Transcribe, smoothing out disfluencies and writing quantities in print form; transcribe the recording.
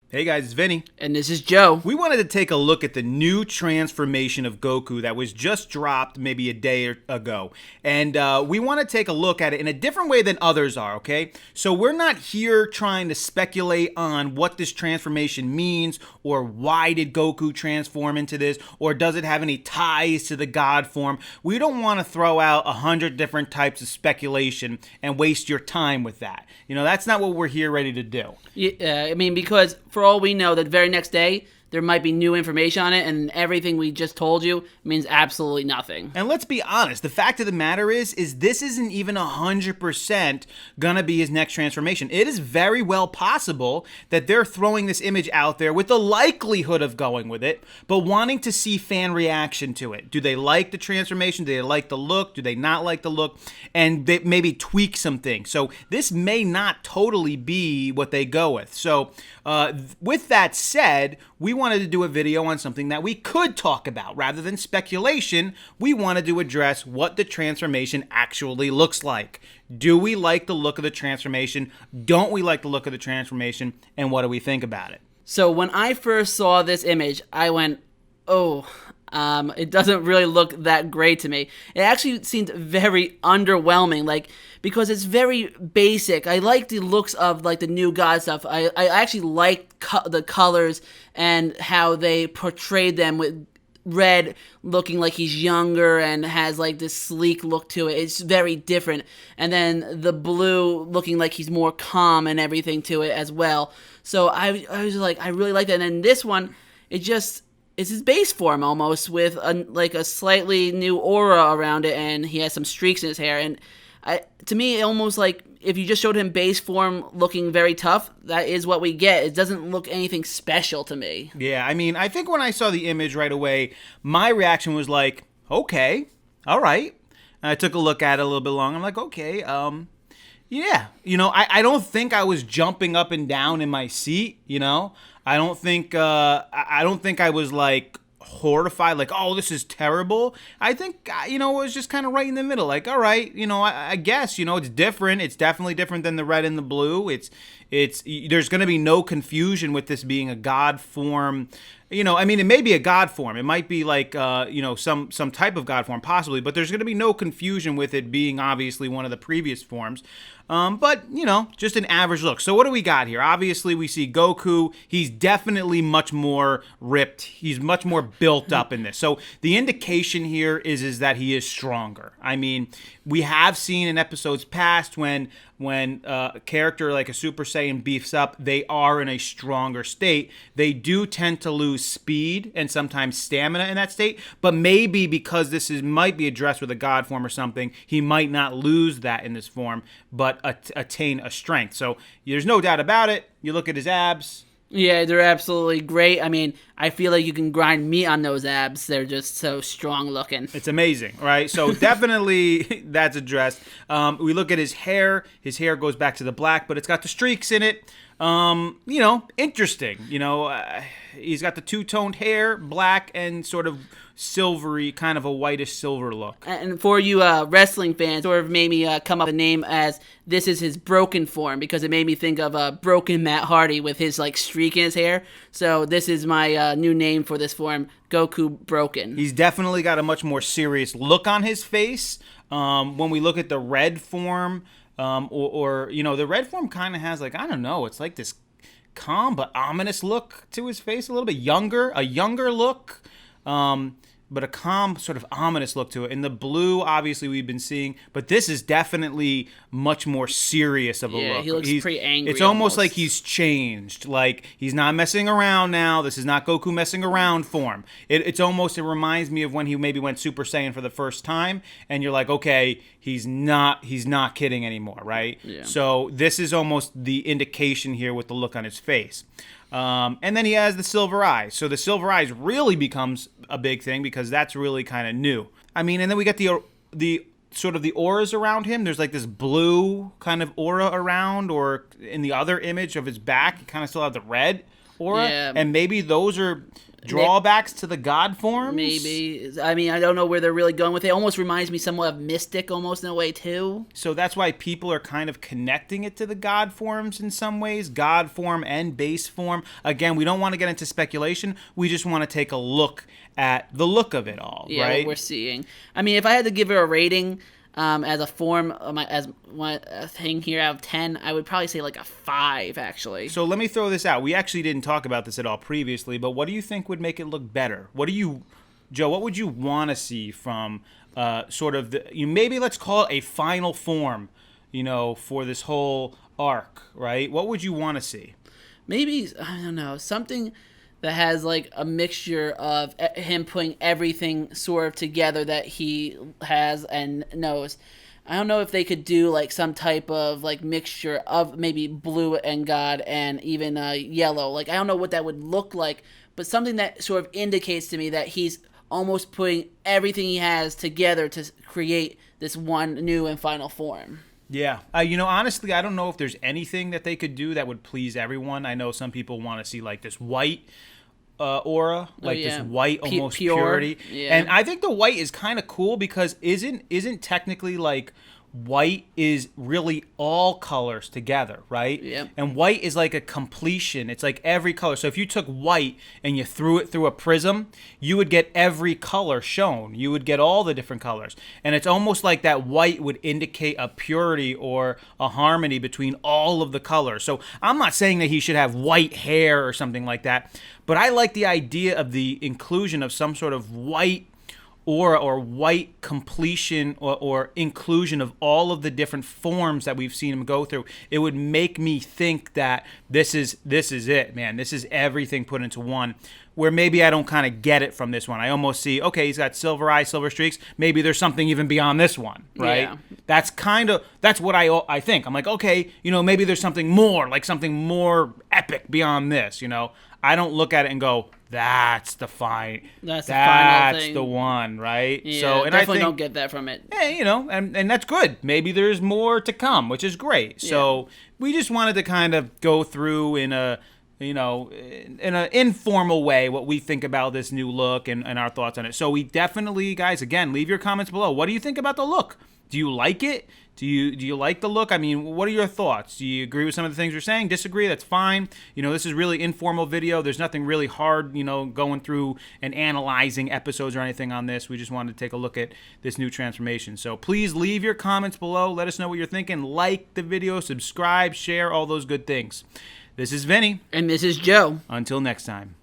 Hey guys, it's Vinny. And this is Joe. We wanted to take a look at the new transformation of Goku that was just dropped maybe a day ago. And we want to take a look at it in a different way than others are, okay? So we're not here trying to speculate on what this transformation means or why did Goku transform into this or does it have any ties to the God form. We don't want to throw out 100 different types of speculation and waste your time with that. That's not what we're here ready to do. Yeah, because for all we know, the very next day, there might be new information on it, and everything we just told you means absolutely nothing. And let's be honest, the fact of the matter is this isn't even 100% gonna be his next transformation. It is very well possible that they're throwing this image out there with the likelihood of going with it, but wanting to see fan reaction to it. Do they like the transformation? Do they like the look? Do they not like the look? And they maybe tweak some things. So this may not totally be what they go with. So with that said, we wanted to do a video on something that we could talk about. Rather than speculation, we wanted to address what the transformation actually looks like. Do we like the look of the transformation? Don't we like the look of the transformation? And what do we think about it? So when I first saw this image, I went, it doesn't really look that great to me. It actually seemed very underwhelming, because it's very basic. I like the looks of the new God stuff. I actually like the colors and how they portrayed them with Red looking like he's younger and has this sleek look to it. It's very different. And then the blue looking like he's more calm and everything to it as well. So I was like, I really like that. And then this one, it's his base form almost with a slightly new aura around it, and he has some streaks in his hair. And to me, it almost if you just showed him base form looking very tough, that is what we get. It doesn't look anything special to me. Yeah, I think when I saw the image right away, my reaction was like, okay, all right. And I took a look at it a little bit longer. I'm like, okay, yeah. I don't think I was jumping up and down in my seat, I don't think I was horrified, oh, this is terrible. I think, it was just kind of right in the middle. All right, I guess, it's different. It's definitely different than the red and the blue. There's going to be no confusion with this being a God form. It may be a God form. It might be some type of God form, possibly, but there's going to be no confusion with it being obviously one of the previous forms. But, just an average look. So what do we got here? Obviously, we see Goku. He's definitely much more ripped. He's much more built up in this. So the indication here is that he is stronger. We have seen in episodes past when a character like a Super Saiyan beefs up, they are in a stronger state. They do tend to lose speed and sometimes stamina in that state, but maybe because might be addressed with a God form or something, he might not lose that in this form, but attain a strength. So there's no doubt about it. You look at his abs. Yeah, they're absolutely great. I feel like you can grind meat on those abs. They're just so strong looking. It's amazing, right? So definitely that's addressed. We look at his hair. His hair goes back to the black, but it's got the streaks in it. Interesting. He's got the two-toned hair, black and sort of silvery, kind of a whitish silver look. And for you wrestling fans, sort of made me come up with a name as this is his broken form, because it made me think of broken Matt Hardy with his streak in his hair. So this is my new name for this form, Goku Broken. He's definitely got a much more serious look on his face. When we look at the red form, the red form kind of has I don't know, it's this calm but ominous look to his face, a little bit younger, a younger look. But a calm, sort of ominous look to it. And the blue, obviously, we've been seeing, but this is definitely much more serious of a look. Yeah, he looks pretty angry. It's almost like he's changed. He's not messing around now. This is not Goku messing around form. It reminds me of when he maybe went Super Saiyan for the first time, and you're like, okay, he's not kidding anymore, right? Yeah. So this is almost the indication here with the look on his face. And then he has the silver eyes. So the silver eyes really becomes a big thing because that's really kind of new. And then we get the sort of the auras around him. There's this blue kind of aura around, or in the other image of his back, he kind of still have the red aura. Yeah. And maybe those are drawbacks to the god forms? Maybe. I mean, I don't know where they're really going with it. It almost reminds me somewhat of Mystic, almost in a way, too. So that's why people are kind of connecting it to the god forms in some ways, god form and base form. Again, we don't want to get into speculation. We just want to take a look at the look of it all, Yeah, right? what we're seeing. I mean, if I had to give it a rating as a form, as one thing here out of 10, I would probably say like a 5, actually. So let me throw this out. We actually didn't talk about this at all previously, but what do you think would make it look better? Joe, what would you want to see from sort of maybe let's call it a final form, for this whole arc, right? What would you want to see? Maybe, I don't know, something that has like a mixture of him putting everything sort of together that he has and knows. I don't know if they could do like some type of like mixture of maybe blue and God and even yellow. Like I don't know what that would look like, but something that sort of indicates to me that he's almost putting everything he has together to create this one new and final form. Yeah. Honestly, I don't know if there's anything that they could do that would please everyone. I know some people want to see like this white aura, like this white almost pure purity. Yeah. And I think the white is kind of cool because isn't technically like white is really all colors together, right? Yep. And white is like a completion. It's like every color. So if you took white and you threw it through a prism, you would get every color shown. You would get all the different colors. And it's almost like that white would indicate a purity or a harmony between all of the colors. So I'm not saying that he should have white hair or something like that, but I like the idea of the inclusion of some sort of white aura or white completion or inclusion of all of the different forms that we've seen him go through. It would make me think that this is it, man. This is everything put into one, where maybe I don't kind of get it from this one. I almost see, okay, he's got silver eyes, silver streaks. Maybe there's something even beyond this one, right? Yeah. That's what I think. I'm like, okay, maybe there's something more, like something more epic beyond this, I don't look at it and go, that's the final thing. The one, right? Yeah, so, and definitely I think, don't get that from it. and that's good. Maybe there's more to come, which is great. So we just wanted to kind of go through in a in an informal way what we think about this new look and our thoughts on it. So we definitely, guys, again, leave your comments below. What do you think about the look? Do you like it? Do you like the look? I mean, what are your thoughts? Do you agree with some of the things we're saying? Disagree? That's fine. This is really informal video. There's nothing really hard, going through and analyzing episodes or anything on this. We just wanted to take a look at this new transformation. So please leave your comments below. Let us know what you're thinking. Like the video, subscribe, share, all those good things. This is Vinny. And this is Joe. Until next time.